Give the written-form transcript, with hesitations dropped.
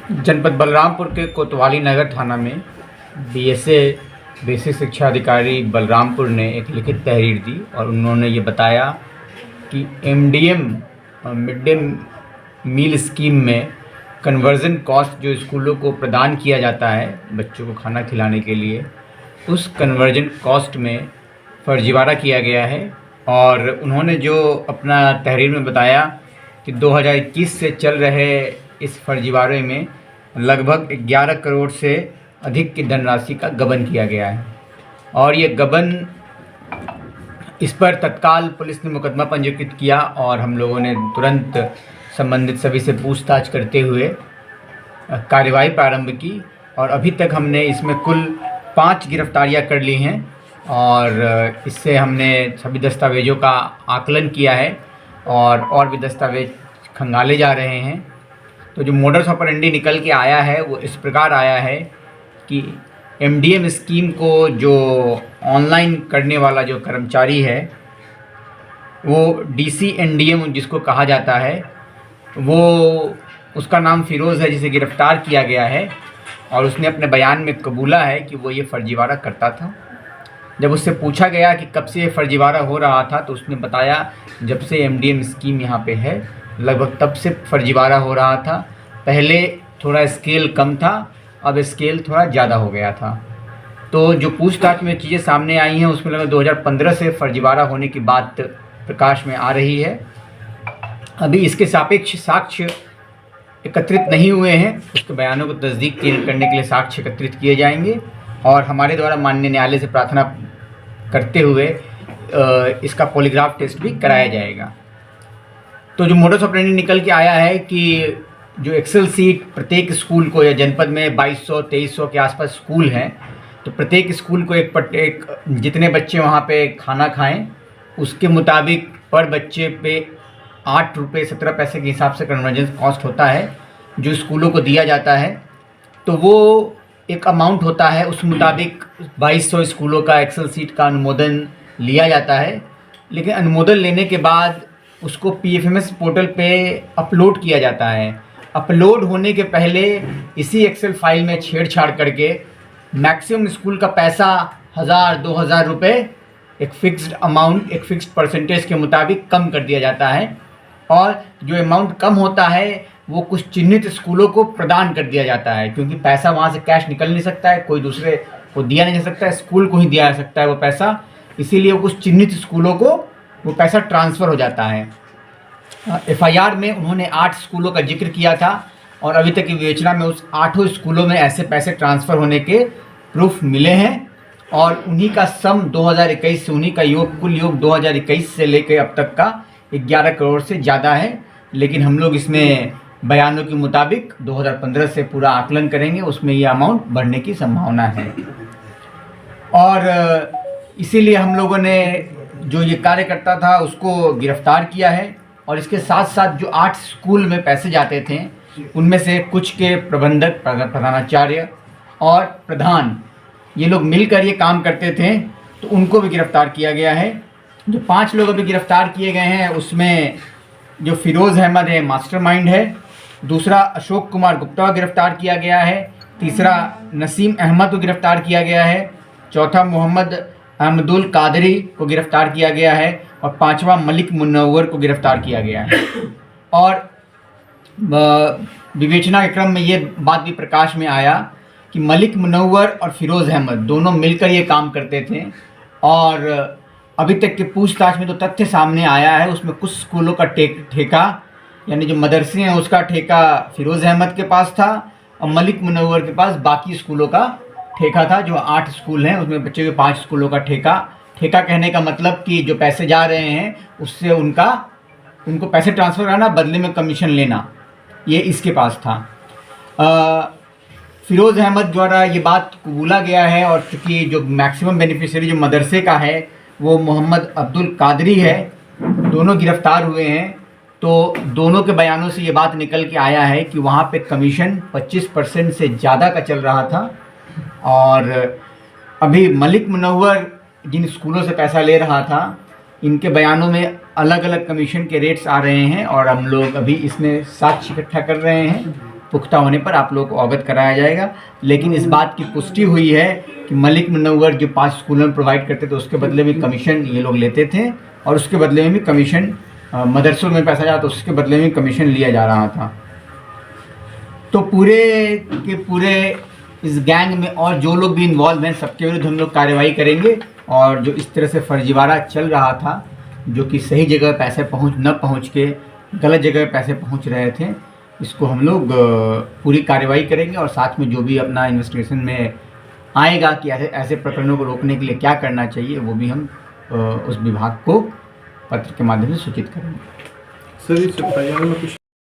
जनपद बलरामपुर के कोतवाली नगर थाना में बीएसए बेसिक शिक्षा अधिकारी बलरामपुर ने एक लिखित तहरीर दी और उन्होंने ये बताया कि MDM mid day meal scheme में कन्वर्जन कॉस्ट जो स्कूलों को प्रदान किया जाता है बच्चों को खाना खिलाने के लिए, उस कन्वर्जन कॉस्ट में फर्जीवाड़ा किया गया है। और उन्होंने जो अपना तहरीर में बताया कि 2021 से चल रहे इस फर्जीवाड़े में लगभग 11 करोड़ से अधिक की धनराशि का गबन किया गया है और ये गबन, इस पर तत्काल पुलिस ने मुकदमा पंजीकृत किया और हम लोगों ने तुरंत संबंधित सभी से पूछताछ करते हुए कार्रवाई प्रारंभ की और अभी तक हमने इसमें कुल 5 गिरफ्तारियां कर ली हैं और इससे हमने सभी दस्तावेज़ों का आकलन किया है और भी दस्तावेज खंगाले जा रहे हैं। तो जो मोडस ऑपरेंडी निकल के आया है वो इस प्रकार आया है कि एमडीएम स्कीम को जो ऑनलाइन करने वाला जो कर्मचारी है वो डीसी एनडीएम जिसको कहा जाता है, वो उसका नाम फ़िरोज़ है जिसे गिरफ़्तार किया गया है और उसने अपने बयान में कबूला है कि वो ये फर्जीवाड़ा करता था। जब उससे पूछा गया कि कब से ये फर्जीवाड़ा हो रहा था तो उसने बताया जब से एमडीएम स्कीम यहाँ पे है लगभग तब से फर्जीवाड़ा हो रहा था। पहले थोड़ा स्केल कम था, अब स्केल थोड़ा ज़्यादा हो गया था। तो जो पूछताछ में चीज़ें सामने आई हैं उसमें लगभग 2015 से फर्जीवाड़ा होने की बात प्रकाश में आ रही है। अभी इसके सापेक्ष साक्ष्य एकत्रित नहीं हुए हैं, उसके बयानों को तस्दीक करने के लिए साक्ष्य एकत्रित किए जाएंगे और हमारे द्वारा माननीय न्यायालय से प्रार्थना करते हुए इसका पॉलीग्राफ टेस्ट भी कराया जाएगा। तो जो मोडस ऑपरेंडी निकल के आया है कि जो एक्सेल सीट प्रत्येक स्कूल को, या जनपद में 2200-2300 के आसपास स्कूल हैं, तो प्रत्येक स्कूल को एक जितने बच्चे वहाँ पे खाना खाएं उसके मुताबिक पर बच्चे पे 8 रुपये 17 पैसे के हिसाब से कन्वर्जन कॉस्ट होता है जो स्कूलों को दिया जाता है। तो वो एक अमाउंट होता है, उस मुताबिक 2200 स्कूलों का एक्सेल सीट का अनुमोदन लिया जाता है। लेकिन अनुमोदन लेने के बाद उसको पीएफएमएस पोर्टल पे अपलोड किया जाता है। अपलोड होने के पहले इसी एक्सेल फाइल में छेड़छाड़ करके मैक्सिमम स्कूल का पैसा 1000-2000 रुपये एक फ़िक्स्ड अमाउंट, एक फ़िक्स्ड परसेंटेज के मुताबिक कम कर दिया जाता है और जो अमाउंट कम होता है वो कुछ चिन्हित स्कूलों को प्रदान कर दिया जाता है, क्योंकि पैसा वहाँ से कैश निकल नहीं सकता है, कोई दूसरे को दिया नहीं जा सकता है, स्कूल को ही दिया जा सकता है वो पैसा। इसीलिए वो कुछ चिन्हित स्कूलों को वो पैसा ट्रांसफ़र हो जाता है। एफआईआर में उन्होंने 8 स्कूलों का जिक्र किया था और अभी तक की विवेचना में उस 8 स्कूलों में ऐसे पैसे ट्रांसफ़र होने के प्रूफ मिले हैं और उन्हीं का सम 2021 से, उन्हीं का योग, कुल योग 2021 से लेकर अब तक का 11 करोड़ से ज़्यादा है। लेकिन हम लोग इसमें बयानों के मुताबिक 2015 से पूरा आकलन करेंगे, उसमें ये अमाउंट बढ़ने की संभावना है और इसीलिए हम लोगों ने जो ये कार्यकर्ता था उसको गिरफ्तार किया है। और इसके साथ साथ जो 8 स्कूल में पैसे जाते थे उनमें से कुछ के प्रबंधक, प्रधानाचार्य और प्रधान, ये लोग मिलकर ये काम करते थे, तो उनको भी गिरफ्तार किया गया है। जो 5 लोग अभी गिरफ्तार किए गए हैं उसमें जो फ़िरोज़ अहमद है मास्टरमाइंड है, दूसरा अशोक कुमार गुप्ता को गिरफ्तार किया गया है, तीसरा नसीम अहमद को गिरफ्तार किया गया है, चौथा मोहम्मद अहमदुल कादरी को गिरफ्तार किया गया है और 5वां मलिक मुनव्वर को गिरफ्तार किया गया है। और विवेचना के क्रम में ये बात भी प्रकाश में आया कि मलिक मुनव्वर और फ़िरोज़ अहमद दोनों मिलकर ये काम करते थे और अभी तक के पूछताछ में तो तथ्य सामने आया है उसमें कुछ स्कूलों का ठेका, यानी जो मदरसे हैं उसका ठेका फ़िरोज़ अहमद के पास था और मलिक मुनव्वर के पास बाकी स्कूलों का ठेका था। जो 8 स्कूल हैं उसमें बच्चे के 5 स्कूलों का ठेका कहने का मतलब कि जो पैसे जा रहे हैं उससे उनको पैसे ट्रांसफ़र करना, बदले में कमीशन लेना, ये इसके पास था। फ़िरोज़ अहमद द्वारा ये बात कबूला गया है और चूँकि जो मैक्सिमम बेनिफिशियरी जो मदरसे का है वो मोहम्मद अब्दुल कादरी है, दोनों गिरफ्तार हुए हैं। तो दोनों के बयानों से ये बात निकल के आया है कि वहाँ पे कमीशन 25% से ज़्यादा का चल रहा था और अभी मलिक मुनव्वर जिन स्कूलों से पैसा ले रहा था इनके बयानों में अलग अलग कमीशन के रेट्स आ रहे हैं और हम लोग अभी इसमें साक्ष्य इकट्ठा कर रहे हैं पुख्ता होने पर आप लोग को अवगत कराया जाएगा। लेकिन इस बात की पुष्टि हुई है कि मलिक मुनव्वर जो 5 स्कूलों में प्रोवाइड करते थे उसके बदले में कमीशन ये लोग लेते थे, और उसके बदले में भी कमीशन मदरसों में पैसा जाता, उसके बदले में कमीशन लिया जा रहा था। तो पूरे के पूरे इस गैंग में और जो लोग भी इन्वॉल्व हैं सबके विरुद्ध हम लोग कार्रवाई करेंगे, और जो इस तरह से फर्जीवाड़ा चल रहा था, जो कि सही जगह पैसे न पहुंच के गलत जगह पैसे पहुंच रहे थे, इसको हम लोग पूरी कार्रवाई करेंगे। और साथ में जो भी अपना इन्वेस्टिगेशन में आएगा कि ऐसे प्रकरणों को रोकने के लिए क्या करना चाहिए, वो भी हम उस विभाग को पत्र के माध्यम से सूचित करेंगे। सर, इस FIR में कुछ